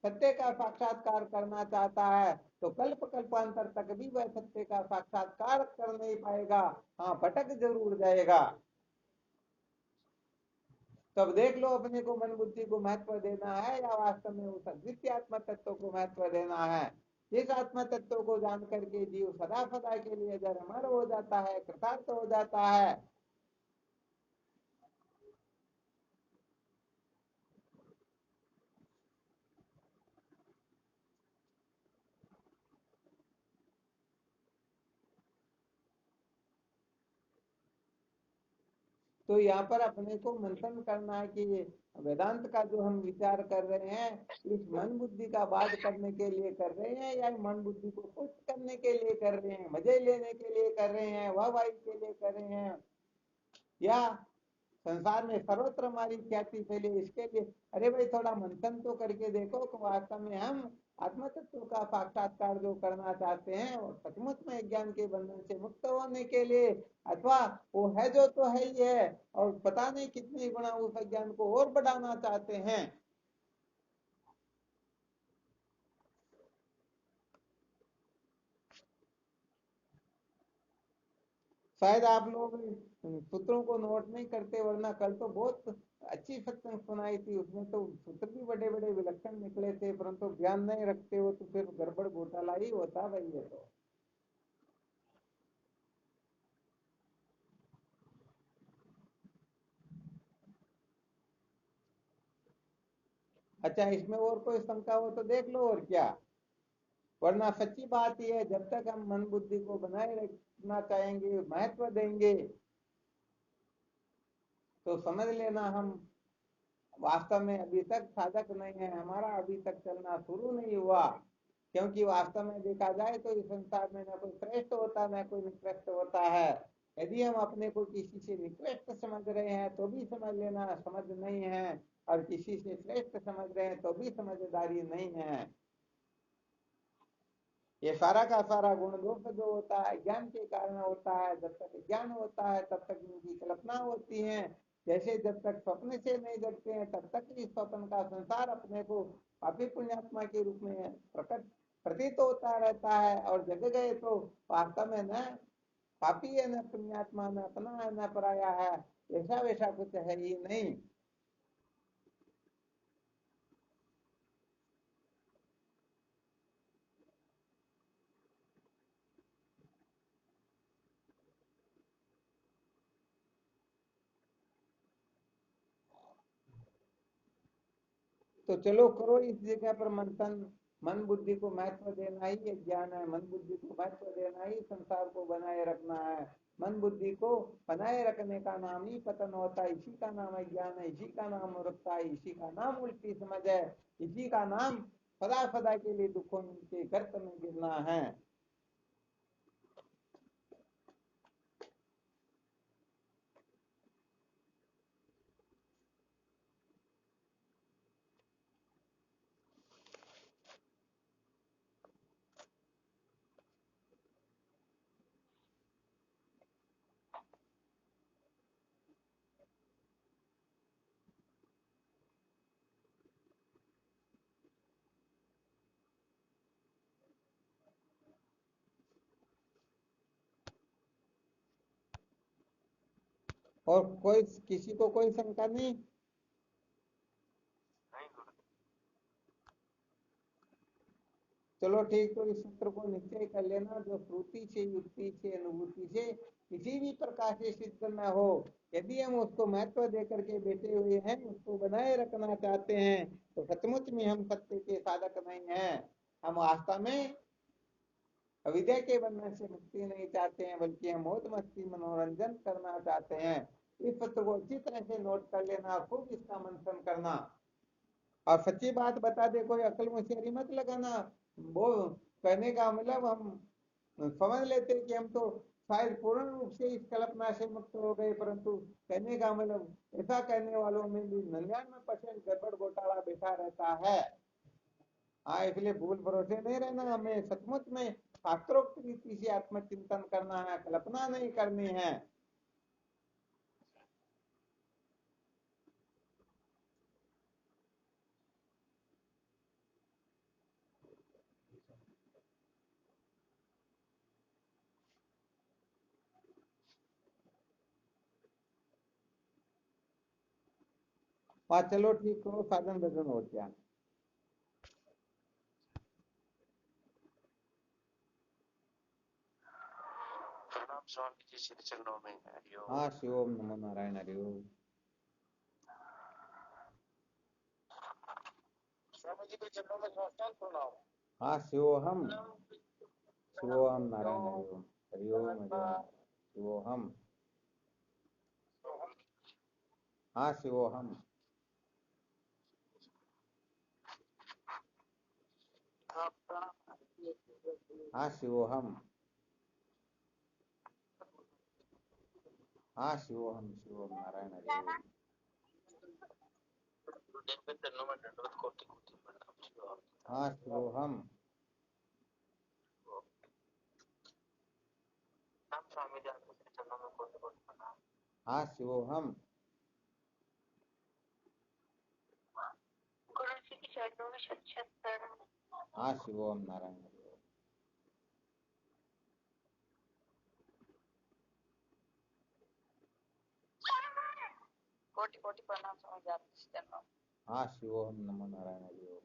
सत्य का साक्षात्कार करना चाहता है तो कल्प कल्पांतर तक भी वह सत्य का साक्षात्कार कर नहीं पाएगा। हाँ, भटक जरूर जाएगा। तो अब देख लो, अपने को मन बुद्धि को महत्व देना है या वास्तव में उस अद्वितीय आत्म तत्व को महत्व देना है। इस आत्म तत्व को जान करके जीव सदा सदा के लिए जड़ अमर हो जाता है, कृतार्थ हो जाता है। तो यहाँ पर अपने को मंथन करना है कि वेदांत का जो हम विचार कर रहे हैं इस मन बुद्धि का बाध करने के लिए कर रहे हैं या मन बुद्धि को खुश करने के लिए कर रहे हैं, मजे लेने के लिए कर रहे हैं, वाहवाही के लिए कर रहे हैं, या संसार में सर्वत्र हमारी ख्याति फैले इसके लिए। अरे भाई, थोड़ा मंथन तो करके देखो कि वास्तव में हम आत्म तत्व का साक्षात्कार जो करना चाहते हैं और सचमुच में ज्ञान के बंधन से मुक्त होने के लिए, अथवा वो है जो तो है ही है और पता नहीं कितने गुना उस ज्ञान को और बढ़ाना चाहते हैं। शायद आप लोग सूत्रों को नोट नहीं करते, वरना कल तो बहुत अच्छी सत्संग सुनाई थी, उसमें तो सूत्र भी बड़े बड़े विलक्षण निकले थे, परंतु ध्यान नहीं रखते हो तो फिर गड़बड़ घोटाला ही होता भाई ये तो। अच्छा, इसमें और कोई शंका हो तो देख लो और क्या। वरना सच्ची बात यह है, जब तक हम मन बुद्धि को बनाए रखना चाहेंगे, महत्व देंगे, तो समझ लेना हम वास्तव में अभी तक साधक नहीं है, हमारा अभी तक चलना शुरू नहीं हुआ। क्योंकि वास्तव में देखा जाए तो इस संसार में न कोई श्रेष्ठ होता न कोई निकृष्ट होता है। यदि हम अपने को किसी से निकृष्ट समझ रहे हैं तो भी समझ लेना समझ नहीं है, और किसी से श्रेष्ठ समझ रहे हैं तो भी समझदारी नहीं है। ये सारा का सारा गुण दोष जो होता है ज्ञान के कारण होता है। जब तक ज्ञान होता है तब तक इनकी कल्पना होती है। जैसे जब तक स्वप्न से नहीं जगते हैं तब तक इस स्वप्न का संसार अपने को पापी पुण्यात्मा के रूप में प्रकट प्रतीत होता रहता है, और जग गए तो वास्तव में न पापी है न पुण्यात्मा, न अपना है न पराया है, ऐसा वैसा कुछ है ही नहीं। तो चलो करो इस जगह पर मंथन। मन बुद्धि को महत्व देना ही ये ज्ञान है, मन बुद्धि को महत्व देना ही संसार को बनाए रखना है। मन बुद्धि को बनाए रखने का नाम ही पतन होता है, इसी का नाम है ज्ञान है, इसी का नाम मूर्खता है, इसी का नाम उल्टी समझ है, इसी का नाम सदा सदा के लिए दुखों के गर्त में गिरना है। और कोई किसी को कोई शंका नहीं? नहीं गुरुजी। चलो ठीक, तो इस सूत्र को निश्चय कर लेना, जो श्रुति से, युक्ति से, अनुभूति से किसी भी प्रकार से सिद्ध न हो, यदि हम उसको महत्व देकर के बैठे हुए हैं, उसको बनाए रखना चाहते हैं, तो सचमुच में हम सत्य के साधक नहीं हैं। हम वास्तव में अविद्या के बंधन से मुक्ति नहीं चाहते हैं, बल्कि हम मौज मस्ती मनोरंजन करना चाहते हैं। इस सत्य को अच्छी तरह से नोट कर लेना, खूब इसका मंथन करना। और सच्ची बात बता दे, कोई अकल होशियारी मत लगाना। वो कहने का मतलब हम समझ लेते हैं कि हम तो शायद पूर्ण रूप से इस कल्पना से मुक्त हो गए, परंतु कहने का मतलब ऐसा कहने वालों में भी 99% गड़बड़ घोटाला बैठा रहता है। हाँ, इसलिए भूल भरोसे नहीं रहना, हमें सचमुच में शास्त्रोक्त रीति से आत्मचिंतन करना है, कल्पना नहीं करनी है। हाँ चलो ठीक, करो साधन भजन हो क्या। प्रणाम स्वामी जी, श्री चरणों में हरिओम। हाँ शिवोम नमो नारायण, हरिओम। स्वामी जी के चरणों में साष्टांग प्रणाम। हाँ शिवोहम, शिवोहम नारायण, हरिओम हरिओम हरिओम। शिवोहम, हाँ शिवोहम, हाँ शिवोहम, हाँ शिवोहम, शिवोहम नारायण, हरिओम। गुरुदेव के चरणों में दंडवत कोटि कोटि प्रणाम। शिवोहम। हाँ शिवोहम, नाम स्वामी जी आपके श्री चरणों में कोटि कोटि प्रणाम। हाँ शिवोहम, गुरु जी के चरणों में शत शत प्रणाम। हाँ शिवोहम नारायण, हरिओम। कोटि कोटि प्रणाम स्वामी जी आपके श्री चरणों में। हाँ शिवोहम नमो नारायण, हरिओम।